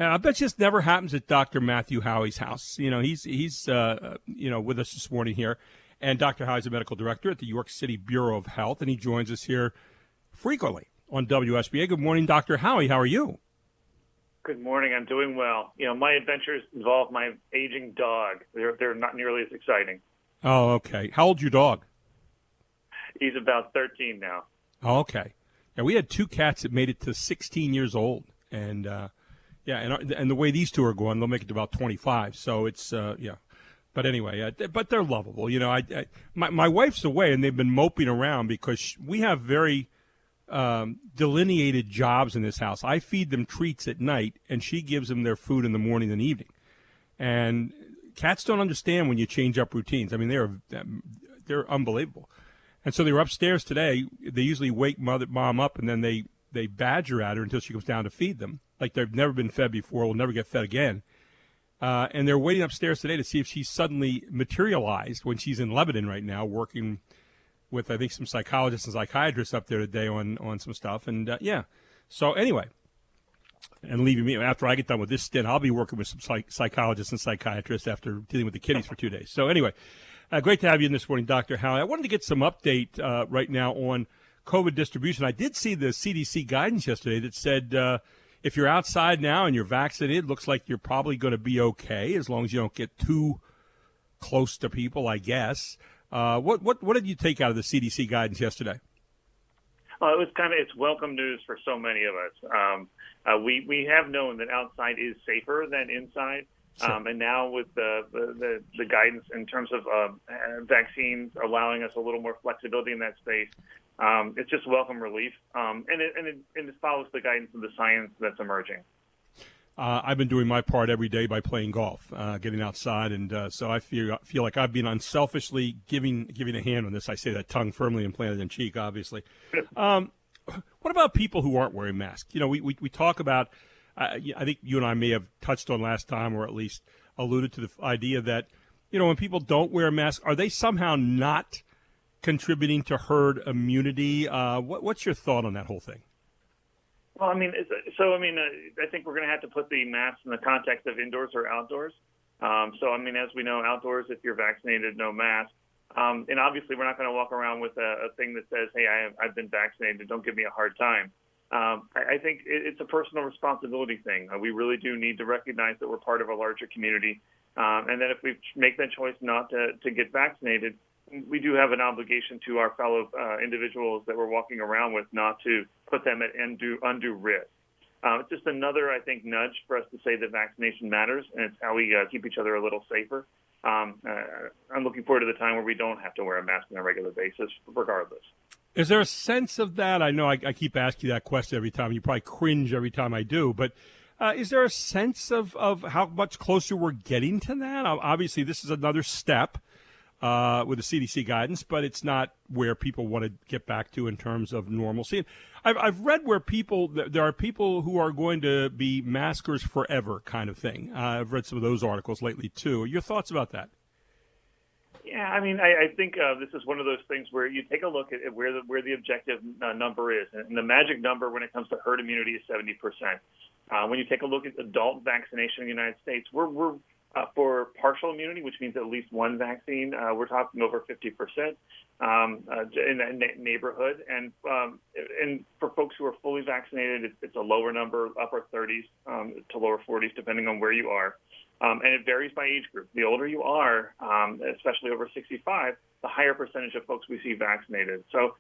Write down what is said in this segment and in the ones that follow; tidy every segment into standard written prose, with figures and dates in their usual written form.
I bet this never happens at Dr. Matthew Howie's house. He's with us this morning here, and Dr. Howie's a medical director at the York City Bureau of Health, and he joins us here frequently on WSBA. Good morning, Dr. Howie. How are you? Good morning. I'm doing well. My adventures involve my aging dog. They're not nearly as exciting. Oh, okay. How old's your dog? He's about 13 now. Oh, okay. Yeah, we had two cats that made it to 16 years old, and and the way these two are going, they'll make it to about 25. So it's But anyway, but they're lovable. My wife's away, and they've been moping around because we have very delineated jobs in this house. I feed them treats at night, and she gives them their food in the morning and evening. And cats don't understand when you change up routines. I mean, they're unbelievable. And so they were upstairs today. They usually wake mom up, and then they badger at her until she comes down to feed them. Like they've never been fed before, will never get fed again. And they're waiting upstairs today to see if she's suddenly materialized when she's in Lebanon right now, working with, I think, some psychologists and psychiatrists up there today on some stuff. And, so anyway, and leaving me, after I get done with this stint, I'll be working with some psychologists and psychiatrists after dealing with the kiddies for 2 days. So anyway, great to have you in this morning, Dr. Howie. I wanted to get some update right now on COVID distribution. I did see the CDC guidance yesterday that said if you're outside now and you're vaccinated, looks like you're probably going to be okay as long as you don't get too close to people, I guess. What did you take out of the CDC guidance yesterday? It's welcome news for so many of us. We have known that outside is safer than inside. Sure. And now with the guidance in terms of vaccines allowing us a little more flexibility in that space, it's just welcome relief. And it follows the guidance of the science that's emerging. I've been doing my part every day by playing golf, getting outside, and so I feel like I've been unselfishly giving a hand on this. I say that tongue firmly implanted in cheek, obviously. What about people who aren't wearing masks? We talk about. I think you and I may have touched on last time, or at least alluded to the idea that, when people don't wear a mask, are they somehow not contributing to herd immunity? What's your thought on that whole thing? Well, I think we're going to have to put the mask in the context of indoors or outdoors. As we know, outdoors, if you're vaccinated, no mask. And obviously, we're not going to walk around with a thing that says, hey, I've been vaccinated, don't give me a hard time. I think it's a personal responsibility thing. We really do need to recognize that we're part of a larger community, and that if we make that choice not to get vaccinated, we do have an obligation to our fellow individuals that we're walking around with not to put them at undue risk. It's just another, I think, nudge for us to say that vaccination matters, and it's how we keep each other a little safer. I'm looking forward to the time where we don't have to wear a mask on a regular basis, regardless. Is there a sense of that? I know I keep asking you that question every time. You probably cringe every time I do. But is there a sense of how much closer we're getting to that? Obviously, this is another step with the CDC guidance, but it's not where people want to get back to in terms of normalcy. I've read where there are people who are going to be maskers forever kind of thing. I've read some of those articles lately, too. Your thoughts about that? Yeah, I think this is one of those things where you take a look at where the objective number is, and the magic number when it comes to herd immunity is 70%. When you take a look at adult vaccination in the United States, we're for partial immunity, which means at least one vaccine, we're talking over 50% in that neighborhood, and for folks who are fully vaccinated, it's a lower number, upper 30s to lower 40s, depending on where you are. And it varies by age group. The older you are, especially over 65, the higher percentage of folks we see vaccinated. So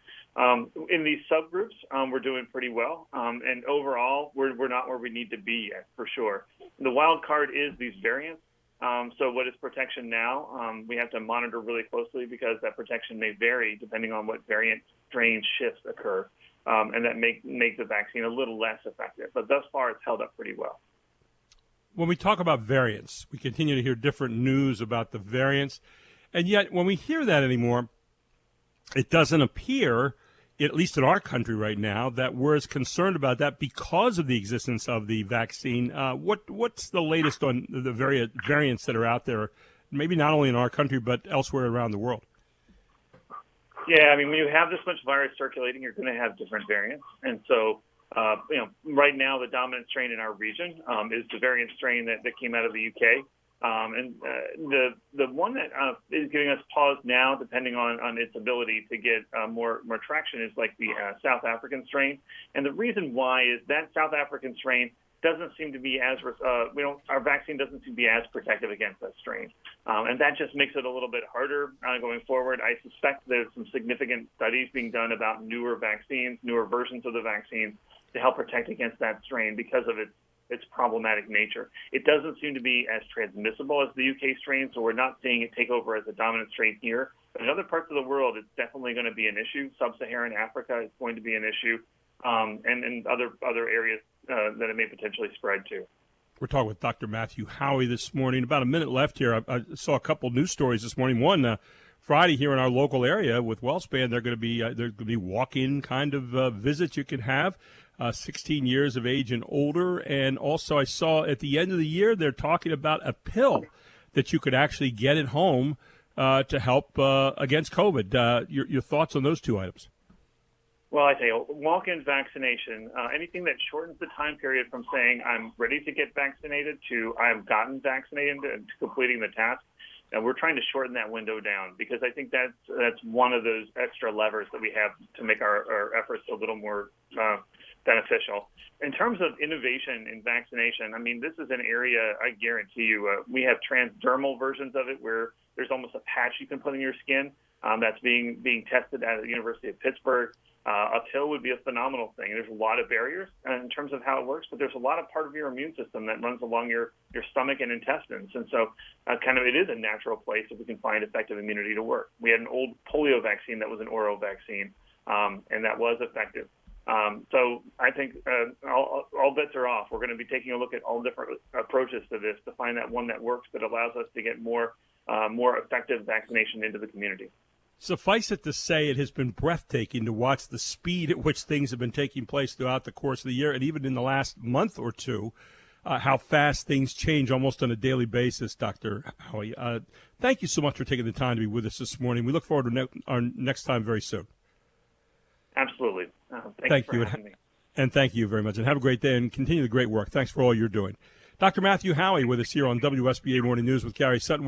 in these subgroups, we're doing pretty well. And overall, we're not where we need to be yet, for sure. The wild card is these variants. So what is protection now? We have to monitor really closely because that protection may vary depending on what variant strain shifts occur. And that make the vaccine a little less effective. But thus far, it's held up pretty well. When we talk about variants, we continue to hear different news about the variants. And yet, when we hear that anymore, it doesn't appear, at least in our country right now, that we're as concerned about that because of the existence of the vaccine. What's the latest on the variants that are out there, maybe not only in our country, but elsewhere around the world? Yeah, when you have this much virus circulating, you're going to have different variants. And so Right now the dominant strain in our region is the variant strain that came out of the UK. The one that is giving us pause now, depending on its ability to get more traction, is like the South African strain. And the reason why is that South African strain doesn't seem to be as our vaccine doesn't seem to be as protective against that strain, and that just makes it a little bit harder going forward. I suspect there's some significant studies being done about newer vaccines, newer versions of the vaccine, to help protect against that strain because of its problematic nature. It doesn't seem to be as transmissible as the UK strain, so we're not seeing it take over as a dominant strain here. But in other parts of the world, it's definitely going to be an issue. Sub-Saharan Africa is going to be an issue, and in other areas that it may potentially spread to. We're talking with Dr. Matthew Howie this morning. About a minute left here. I saw a couple news stories this morning. One, Friday here in our local area with WellSpan, they're going to be walk-in kind of visits you can have, 16 years of age and older. And also I saw at the end of the year they're talking about a pill that you could actually get at home to help against COVID. Your thoughts on those two items? Well, I tell you, walk-in vaccination, anything that shortens the time period from saying I'm ready to get vaccinated to I've gotten vaccinated and to completing the task, and we're trying to shorten that window down because I think that's one of those extra levers that we have to make our efforts a little more beneficial. In terms of innovation in vaccination, I mean, this is an area I guarantee you we have transdermal versions of it where there's almost a patch you can put in your skin that's being tested at the University of Pittsburgh. A pill would be a phenomenal thing. There's a lot of barriers in terms of how it works, but there's a lot of part of your immune system that runs along your stomach and intestines. And so it is a natural place if we can find effective immunity to work. We had an old polio vaccine that was an oral vaccine, and that was effective. So I think all bets are off. We're going to be taking a look at all different approaches to this to find that one that works that allows us to get more effective vaccination into the community. Suffice it to say, it has been breathtaking to watch the speed at which things have been taking place throughout the course of the year, and even in the last month or two, how fast things change almost on a daily basis, Dr. Howie. Thank you so much for taking the time to be with us this morning. We look forward to our next time very soon. Absolutely. Thank you for having me. And thank you very much, and have a great day, and continue the great work. Thanks for all you're doing. Dr. Matthew Howie with us here on WSBA Morning News with Gary Sutton.